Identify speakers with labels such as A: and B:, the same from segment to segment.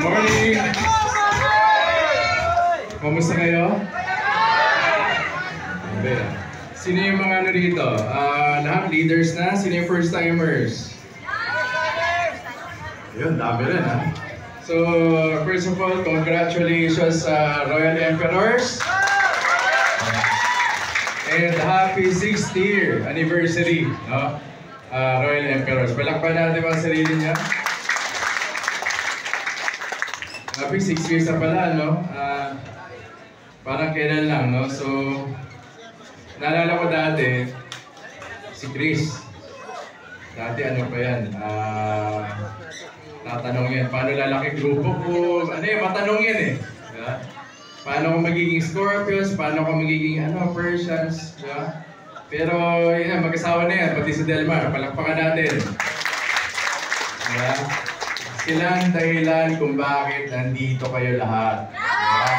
A: morning! Kamusta kayo? Sino yung mga ano rito? Lahat leaders na? Sino yung first timers? Yun, dami rin ha. So, first of all, congratulations sa Royal Emperors! And happy 6th year anniversary, no? Royal Emperors. Palakpan natin mga sarili niya. Happy 6 years na pala, no? Parang kailan lang, no? So, naalala ko dati, si Chris. Dati ano pa yan? Tatanong yan, paano lalaki grupo ko? Ano yan, matanong yan eh. Diba? Paano ko magiging Scorpions? Paano ko magiging Persians? Diba? Pero yan, mag-asawa na yan, pati si Delmar, palakpakan natin. Diba? Sila ang dahilan kung bakit nandito kayo lahat. Diba?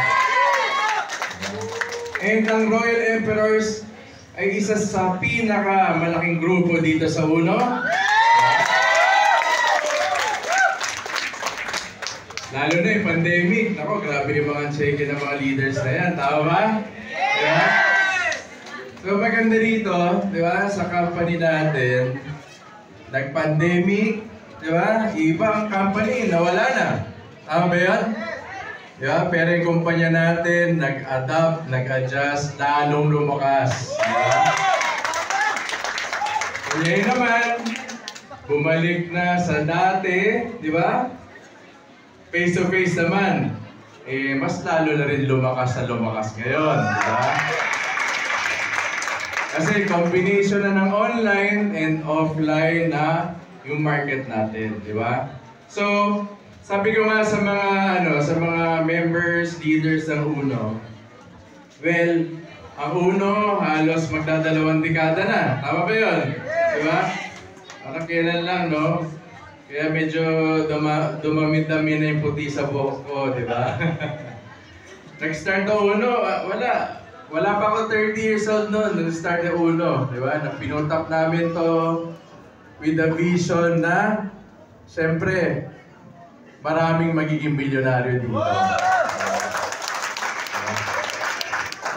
A: And ang Royal Emperors ay isa sa pinakamalaking grupo dito sa UNO. Lalo na yung pandemic. Nako, grabe yung mga check ng mga leaders na yan. Tama ba? Diba? So maganda rito, di ba, sa company natin, nag-pandemic, di ba, ibang company, nawala na. Tama ba yan? Di ba? Pero yung kumpanya natin, nag-adapt, nag-adjust, lalong lumakas. Diba? Ngayon naman, bumalik na sa dati, di ba? Face-to-face naman, mas lalo na rin lumakas ngayon, di ba? Kasi combination na ng online and offline na yung market natin, di ba? So, sabi ko nga sa mga members, leaders ng UNO, well, ang UNO halos magdadalawang dekada na. Tama ba yun? Di ba? Parang kailan lang, no? Kaya medyo dumami-dami na yung puti sa buhok ko, di ba? Nag-start ang UNO, wala pa ako 30 years old noon, nag-start ang UNO, di ba? Pinutap namin to with the vision na, siyempre, maraming magiging milyonaryo dito.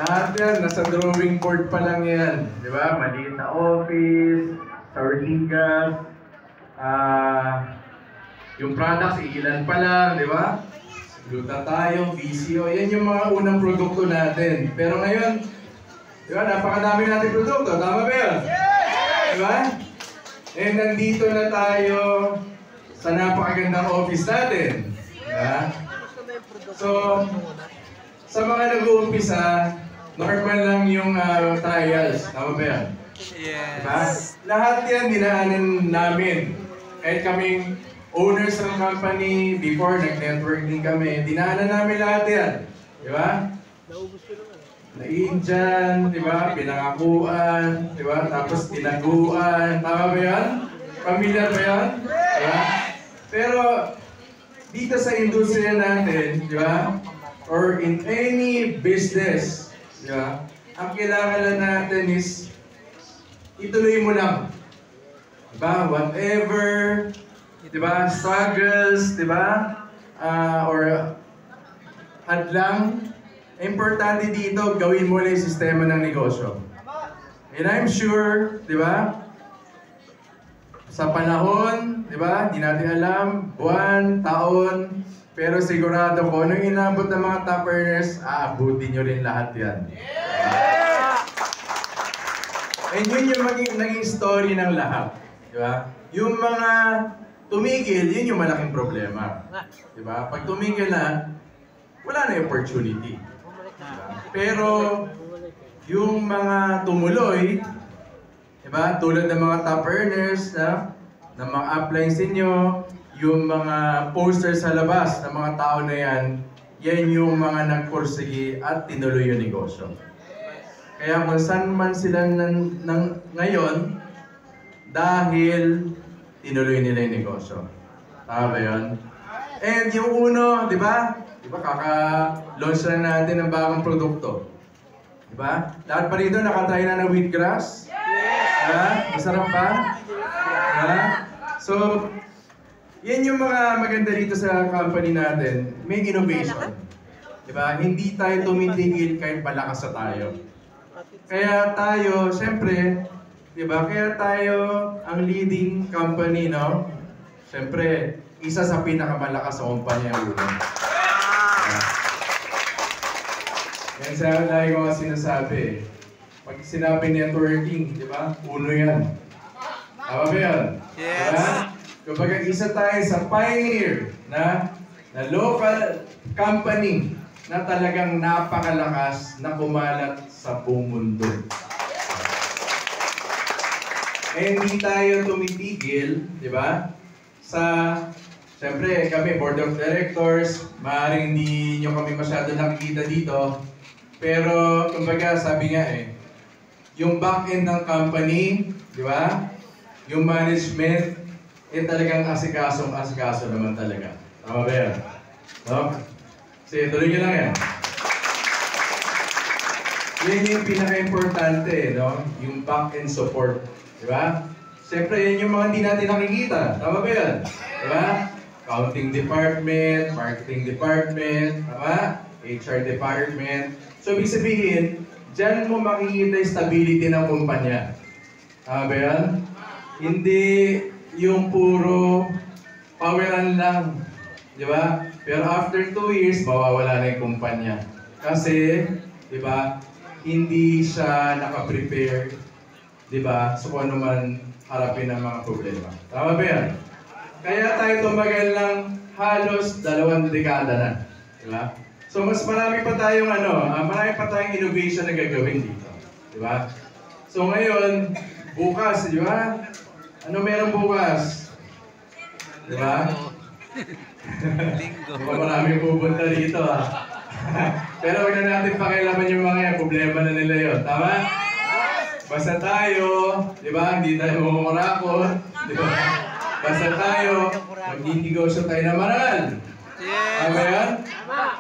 A: Lahat yan, nasa drawing board pa lang yan, di ba? Maliit na office, sa Ortigas, yung products, ilan pa lang, di ba? Glutathione, VCO, yan yung mga unang produkto natin. Pero ngayon, di ba, napakadami natin produkto, tama ba yun? Di ba? And nandito na tayo sa napakagandang office natin. Di ba? So, sa mga nag-uumpisa, normal lang yung trials, tama ba yan?
B: Yes.
A: Diba? Lahat yan dinaanan namin. Kahit kaming owners ng company, before nag-networking kami, dinaanan namin lahat yan. Di ba? Naiinjan, di ba? Pinangakuan, di ba? Tapos tinaguan. Tama ba yan? Familiar ba yan? Di ba? Pero dito sa industriya natin, di ba? Or in any business, di ba? Ang kailangan lang natin is ituloy mo lang. Diba? Whatever, diba? Struggles, diba? Or hadlang. Importante dito, gawin mo lang yung sistema ng negosyo. And I'm sure, diba? Sa panahon, diba? Di natin alam, buwan, taon, pero sigurado ko, nung inabot ng mga top earners, aabutin nyo rin lahat yan. And yun yung naging story ng lahat. Diba? Yung mga tumigil, yun yung malaking problema. Diba? Pag tumigil na, wala na yung opportunity. Diba? Pero yung mga tumuloy, diba? Tulad ng mga top earners, ng mga uplines ninyo, yung mga posters sa labas ng mga tao na yan, yan yung mga nagpursige at tinuloy yung negosyo. Kaya kung saan man sila ngayon, dahil tinuloy nila yung negosyo. Tama ba yun? And yung UNO, di ba? Di ba kaka-launch na natin ng bagong produkto. Di ba? Lahat pa rito nakatry na ng wheatgrass. Yes! Masarap ba? Diba? So, Yan yung mga maganda dito sa company natin, may innovation. Diba? Hindi tayo tumitigil kahit malakas na tayo. Kaya tayo, siyempre, diba? Kaya tayo ang leading company, no? Siyempre, isa sa pinakamalakas sa kumpanya yung ulo. Yan sa lagi ko nga sinasabi. Pag sinabi networking, di ba? Uno yan. Tama ba yan?
B: Yes.
A: Diba? Kapag isa tayo sa pioneer na local company na talagang napakalakas na kumalat sa buong mundo. Eh, hindi tayo tumitigil, di ba? Siyempre, kami, board of directors, maaaring hindi nyo kami masyado nakikita dito. Pero, kumbaga, sabi nga yung back-end ng company, di ba? Yung management, talagang asikaso naman talaga. Tama ba yan? No? Sige, tuloy nyo lang yan. Yan yung pinaka-importante, no? Yung back-end support. Di ba? Siyempre, yan yung mga hindi natin nakikita. Tama ba yan? Di ba? Accounting department, marketing department, tama? HR department. So, ibig sabihin, dyan mo makikita yung stability ng kumpanya. Tama ba yan? Hindi yung puro poweran lang. Di ba? Pero after 2 years, mawawala na yung kumpanya. Kasi, di ba, hindi siya nakaprepare, di ba, so kung ano man harapin ang mga problema. Tama ba yan? Kaya tayo tumagal ng halos 2 dekada na. Di ba? So mas marami pa tayong marami pa tayong innovation na gagawin dito. Di ba? So ngayon, bukas, di ba? Ano meron bukas? Di ba?
B: Linggo.
A: Marami pupunta dito Pero wag na natin pakialaman yung mga yan, problema na nila yun. Tama? Basta tayo, di ba? Hindi tayo mumurakot. Di ba? Basta tayo, magninegosyo tayo na maral.
B: Yes.
A: Tama yan?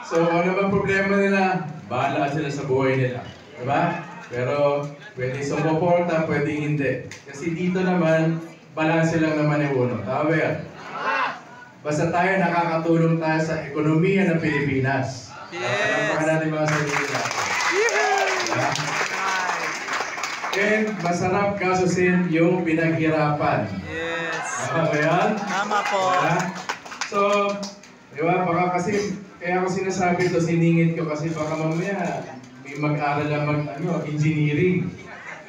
A: So, ano bang problema nila? Bahala sila sa buhay nila. Diba? Pero, pwede sumuporta, pwede hindi. Kasi dito naman, balanse lang naman yung uno. Tama ba yan? Basta tayo nakakatulong tayo sa ekonomiya ng Pilipinas.
B: Yes.
A: Palampakan natin mga sarili natin. Diba? And masarap kasusin yung pinaghirapan.
B: Yes.
A: Tama ba yan?
B: Tama po.
A: Diba? So, di ba, baka kasi, kaya ako sinasabi ito, siningit ko kasi baka mamaya may mag-aral na engineering.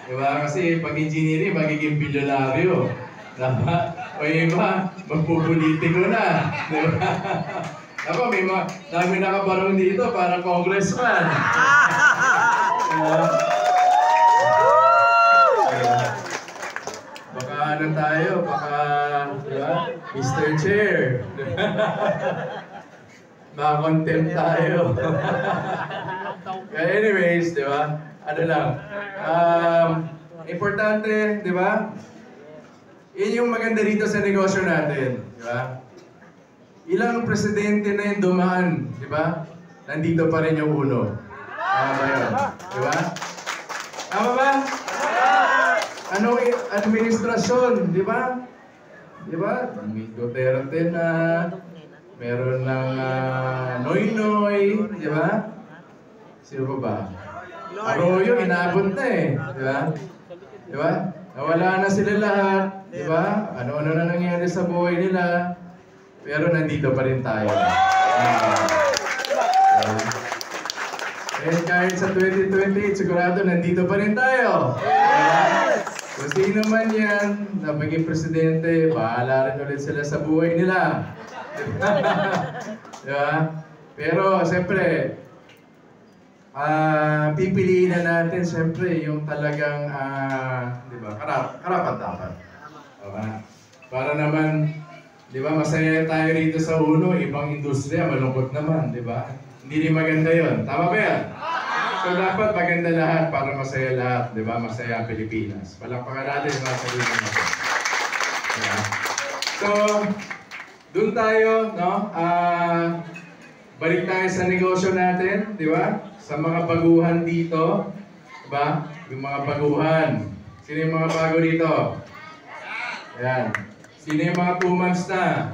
A: Di ba? Kasi pag engineering, magiging bilyonaryo. Diba? O yung iba, magpupolitiko na. Di ba? Ako, may dami nakabarong dito para congressman. Diba? Baka ano tayo, baka, diba? Mr. Chair. Maka-contempt tayo. Kaya anyways, di ba? Ano lang. Importante, di ba? Yun yung maganda dito sa negosyo natin. Di ba? Ilang presidente na yung dumaan, di ba? Nandito pa rin yung uno. Tama ba yun? Di ba? Tama ba? Anong administrasyon, di ba? Di ba? May Duterte na, meron ng Noynoy, di ba? Sino pa ba? Arroyo, inabot na di ba? Di ba? Nawala na sila lahat, di ba? Ano-ano na nangyari sa buhay nila, pero nandito pa rin tayo. And kahit sa 2028, sigurado nandito pa rin tayo. Kung sino man yan, na maging presidente, bahala rin ulit sila sa buhay nila. Diba? Pero, siyempre, pipiliin na natin, siyempre, yung talagang, diba, karapat-dapat. Diba? Para naman, diba, masaya tayo rito sa uno, ibang industriya, malungkot naman, diba? Hindi rin maganda yon. Tama ba yan? So dapat maganda lahat para masaya lahat, di ba? Masaya ang Pilipinas. Palakpakan natin mga sarili natin. Yeah. So, dun tayo, no? Balik tayo sa negosyo natin, di ba? Sa mga baguhan dito, di ba? Yung mga baguhan. Sino yung mga bago dito? Ayan. Sino yung mga 2 months na?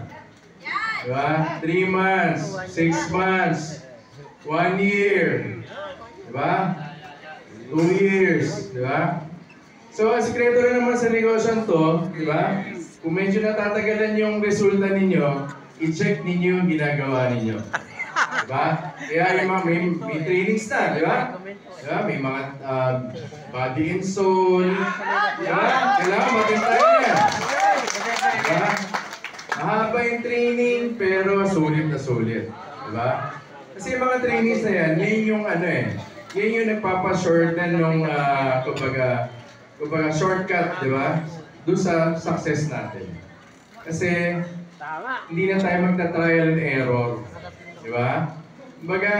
A: Diba? 3 months, 6 months, 1 year. Diba? 2 years. Diba? So, ang sikreto rin naman sa negosyo to, diba? Kung medyo natatagalan yung resulta ninyo, i-check ninyo yung ginagawa ninyo. Diba? Kaya yung mga may trainings na, diba? Diba? May mga body and soul. Diba? Kailangan matintayin yan. Diba? Mahaba yung training, pero sulit na sulit. Diba? Kasi yung mga trainings na yan, yan yung ano yan yung nagpapa-shorten nung, kumbaga shortcut, diba? Doon sa success natin. Kasi, hindi na tayo magta-trial and error. Diba? Kumbaga,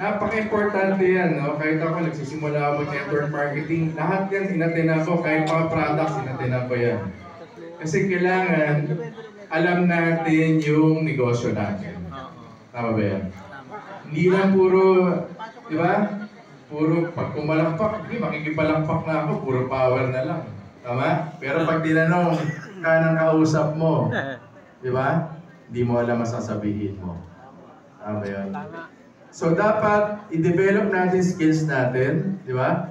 A: napaka-importante yan, no? Kahit ako nagsisimula ako mag-network marketing, lahat yan inatin ako, kahit mga products inatin ako yan. Kasi kailangan alam natin yung negosyo natin. Tama ba yan? Hindi lang puro, di ba? Puro pag kumalakpak, hindi makikipalakpak na ako, puro power na lang. Tama? Pero pag tinanong ka ng kausap mo, di ba? Hindi mo alam masasabihin mo. Tama ba yan? So dapat i-develop natin skills natin, di ba?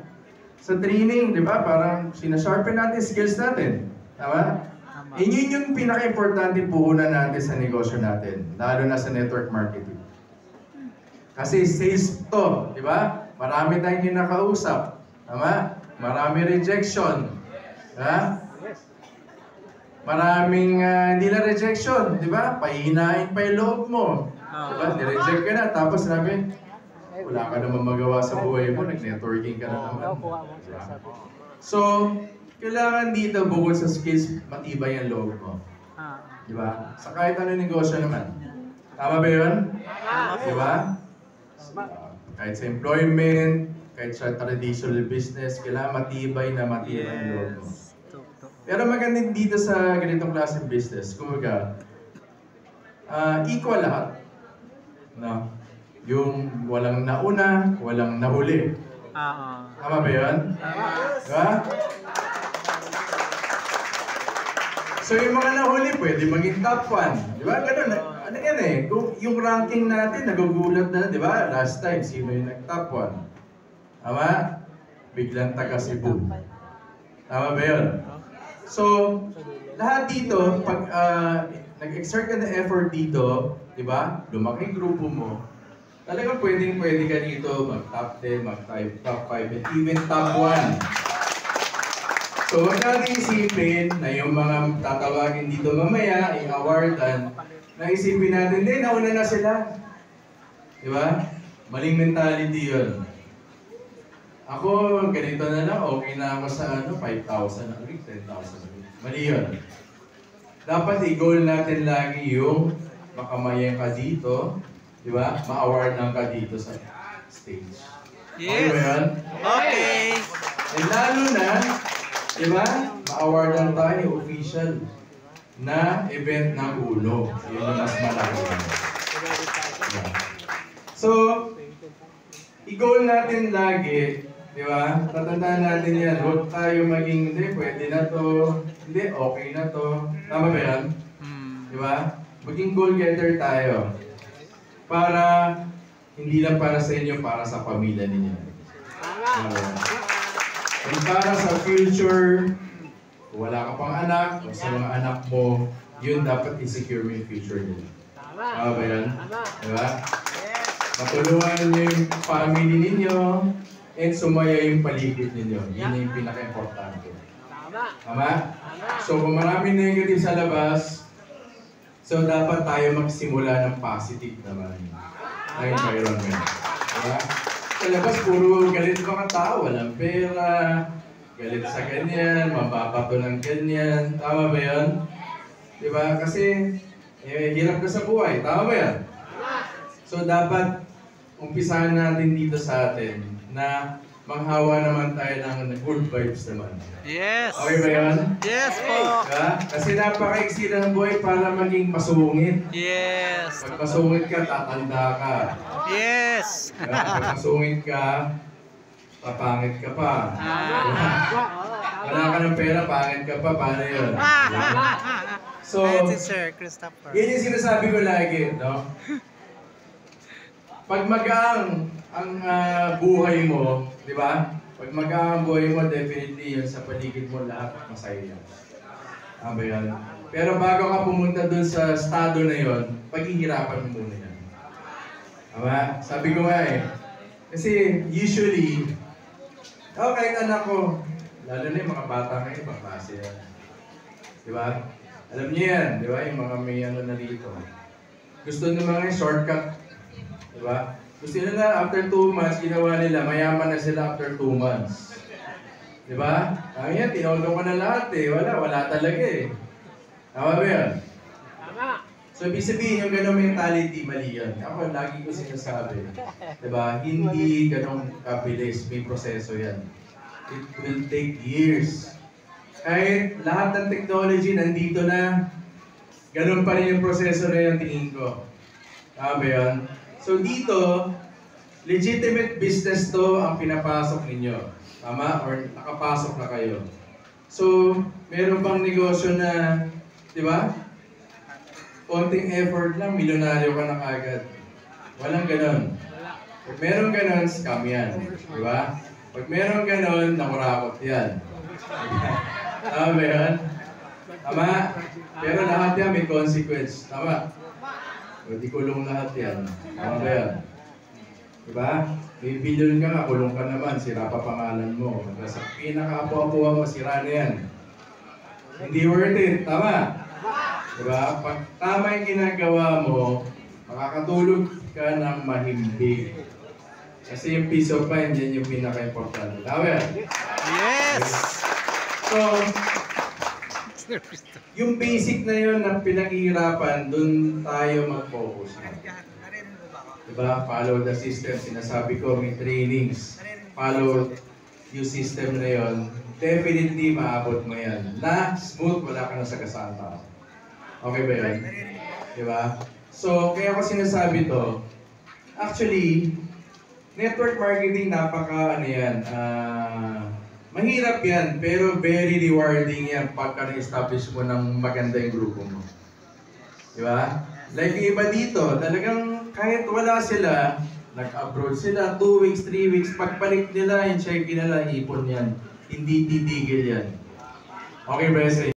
A: Sa training, di ba? Parang sinasharpen natin skills natin. Tama? Yun yung pinaka-importante puhunan natin sa negosyo natin, lalo na sa network marketing. Kasi sales to, di ba? Marami tayong kinakausap. Tama? Marami rejection. Ha? Maraming hindi na rejection, di ba? Pahihinain pa yung loob mo. Di ba? Nireject ka na, tapos sabi, wala ka naman magawa sa buhay mo, nag-networking ka na naman. Diba? So, kailangan dito, bukod sa skills, matibay ang loob mo. Di ba? Sa kahit ano negosyo naman. Tama ba yun? Di ba? Kahit sa employment, kahit sa traditional business, kailangan matibay ang loob mo. Pero maganda dito sa ganitong klaseng business, kumbaga, equal lahat. No? Yung walang nauna, walang nahuli. Tama ba yun? Diba? So yung mga nahuli, pwede maging top 1. Di ba? Ganun. Ano yan eh? Kung yung ranking natin, nagugulat na, di ba? Last time, sino yung nag-top 1? Tama? Biglang taga Cebu. Tama ba yun? So, lahat dito, pag nag-exert ka ng effort dito, di ba? Lumaki yung grupo mo, talagang pwede ka dito mag-top 10, mag-top 5, and even top 1. So, huwag natin isipin na yung mga tatawagin dito mamaya, i-awardan, na isipin natin, hindi, nauna na sila. Di ba? Maling mentality yun. Ako, ganito na lang, okay na ako sa 5,000 a week, 10,000 a week. Mali yun. Dapat i-goal natin lagi yung makamaya ka dito, di ba? Ma-award lang ka dito sa stage.
B: Yes.
A: Okay ba yun?
B: Okay.
A: And lalo na, di ba? Ma-award lang tayo official na event ng ulo. Yun yung mas malaki. Yeah. So, i-goal natin lagi, di ba? Tatandaan natin yan. Huwag tayo maging, hindi, pwede na to. Hindi, okay na to. Tama ba yan? Di ba? Maging goal getter tayo. Para, hindi lang para sa inyo, para sa pamilya ninyo. And para sa future, kung wala ka pang anak, o sa mga anak mo, yun dapat i-secure mo yung future nila. Tama ba yan? Diba? Matulungan niyo yung family ninyo, and sumaya yung paligid ninyo. Yun yung pinaka-importante. Tama? So kung maraming negative sa labas, so dapat tayo magsimula ng positive naman na environment. Diba? Sa labas, puro galit mga tao, walang pera, galit sa ganyan, mababato ng ganyan. Tama ba yun? Diba? Kasi, hirap ka sa buhay. Tama ba yan? So, dapat umpisahan natin dito sa atin na manghawa naman tayo ng good vibes naman.
B: Yes.
A: Okay ba yun?
B: Yes po.
A: Diba? Kasi napaka-iksi ng buhay para maging masungit.
B: Yes.
A: Pag masungit ka, tatanda ka.
B: Yes.
A: Pag masungit ka, papangit ka pa.
B: Ah.
A: Wala ka ng pera, pangit ka pa, paano yun? So,
B: Ayan si Sir Christopher.
A: yun yung sinasabi ko lagi, no? Pag magaang ang buhay mo, di ba? Pag magaang ang buhay mo, definitely yun sa paligid mo, lahat masaya yan. Tama ba yun? Pero bago ka pumunta dun sa estado na yun, paghihirapan mo muna yan. Tama? Sabi ko nga eh. Kasi usually, kahit anak ko, lalo na yung mga bata ngayon, baklase yan. Di ba? Alam niyo yan, di ba? Yung mga may ano na dito. Gusto nyo mga shortcut. Di ba? Gusto nyo na after 2 months, ginawa nila, mayaman na sila after 2 months. Di ba? Yan, tinodo ko na lahat eh. Wala talaga eh. Tama ba yan?
C: Tama.
A: So, ibig sabihin, yung ganong mentality, mali yan. Ako, lagi ko sinasabi. Diba? Hindi ganong kabilis. May proseso yan. It will take years. Kahit lahat ng technology nandito na, ganon pa rin yung proseso na yung tingin ko. Tama ba yan? So, dito, legitimate business to ang pinapasok ninyo. Tama? Or nakapasok na kayo. So, meron bang negosyo na, di ba? Konting effort lang, milyonaryo ka na kagad. Walang ganon. Pag meron ganon, scam yan. Di ba? Pag meron ganon, nakurakot yan. Tama ba yan? Tama? Pero lahat yan may consequence. Tama? O di kulong lahat yan. Tama ba yan? Di ba? May billion ka nga, kulong ka naman, sira pa pangalan mo. Sa pinaka-apo-apuha mo, sira na yan. Hindi worth it. Tama? Diba? Pag tama yung ginagawa mo, makakatulog ka ng mahimbing. Kasi yung peace of mind, yan yung pinaka-importante. Tama yan?
B: Yes!
A: So, yung basic na yun na pinaghihirapan, dun tayo mag-focus. Diba? Follow the system. Sinasabi ko, may trainings. Follow yung system na yun. Definitely maabot mo yan. Na smooth, wala ka na sa kasama. Okay ba yun? Diba? So, kaya ko sinasabi to, actually, network marketing ano yan, mahirap yan, pero very rewarding yan pagka na-establish mo ng maganda yung grupo mo. Diba? Like yung iba dito, talagang kahit wala sila, nag-abroad sila, 2 weeks, 3 weeks, pagbalik nila, yung check-in nila, ipon yan. Hindi titigil yan. Okay ba yun?